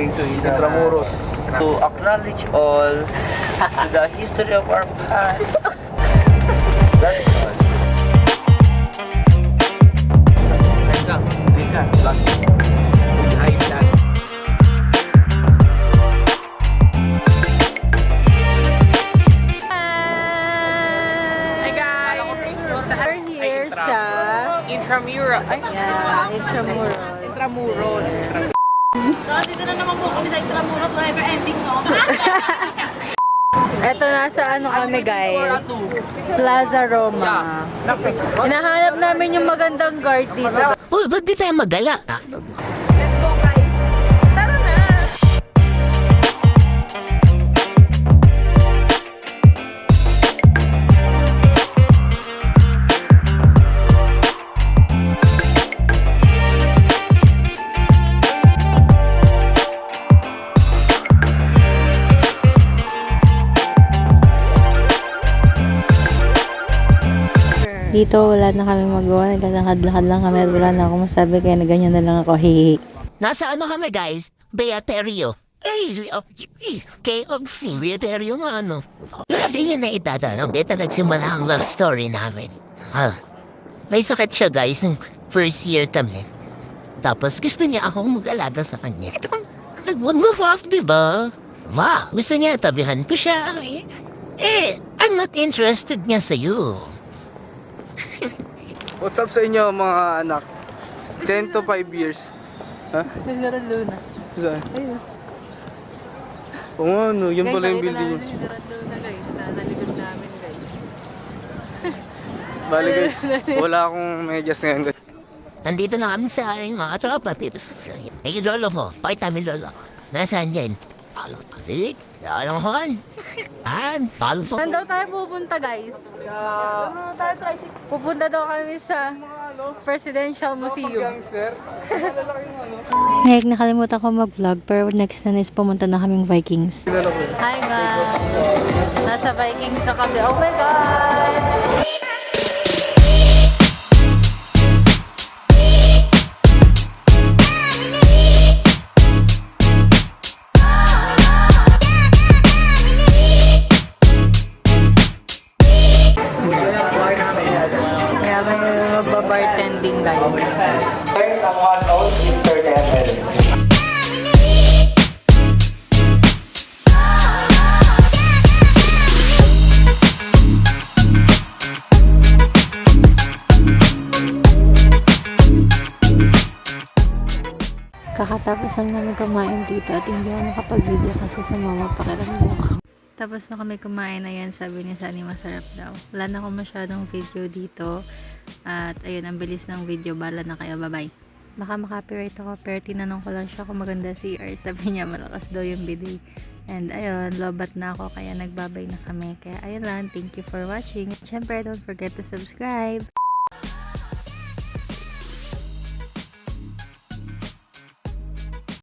going to Intramuros to acknowledge all to the history of our past. That's all. Hi guys! We're here sa Intramuros. yeah, Intramuros. Intramuros. Dito na naman po kami sa Intramuros, never ending, no? Eto, nasa ano kami guys? Plaza Roma. Hinahanap namin yung magandang guard dito. Uy, ba't di tayo magala? Let's go, guys! Tara na! Dito wala na kami magawa, naglalakad-lakad lang kami at wala na akong masabi kaya na ganyan na lang ako, hihi. Nasa ano kami, guys? Beaterio. KFC, Beaterio nga ano. Lagi yun na itatanong. Dito nagsimula ang love story namin. May sakit siya, guys. Nung first year kami. Tapos gusto niya akong mag-alaga sa kanya. Nag-one off, diba? Wow, gusto niya tabihan ko siya. I'm not interested niya sa'yo. What's up sa inyo mga anak? 10 to 5 years. Ha? Naglaro na. Saan? Oo nga, no. Yan pala yung building nyo. Naglaro guys. Nalikod namin guys. Bali guys, wala akong medyas ngayon guys. Nandito na kami sa aming mga tropa, tips. Ay, lolo mo. Pakita mi lolo. Nasaan yan? Follow balik. Lolo mo kan. Follow mo. Saan daw tayo pupunta guys? Pupunta daw kami sa Presidential Museum. Ngayon nakalimutan ko mag-vlog pero next na is pumunta na kaming Vikings. Hi guys! Nasa Vikings na kami. Oh my God! Kaya may magbabartending guys. Someone owns Mr. Devil. Kakatapos lang namin kumain dito at hindi ako nakapag-video kasi sa mama pakiramdam ko. Tapos na kami kumain na yan, sabi ni Sunny masarap daw. Wala na akong masyadong video dito. At ayun, ang bilis ng video. Bala na kayo, bye-bye. Baka makapiright ako pero tinanong ko lang siya kung maganda CR. Sabi niya malakas daw yung bidet. And ayun, lobat na ako kaya nagbabay na kami. Kaya ayun lang, thank you for watching. At syempre, don't forget to subscribe.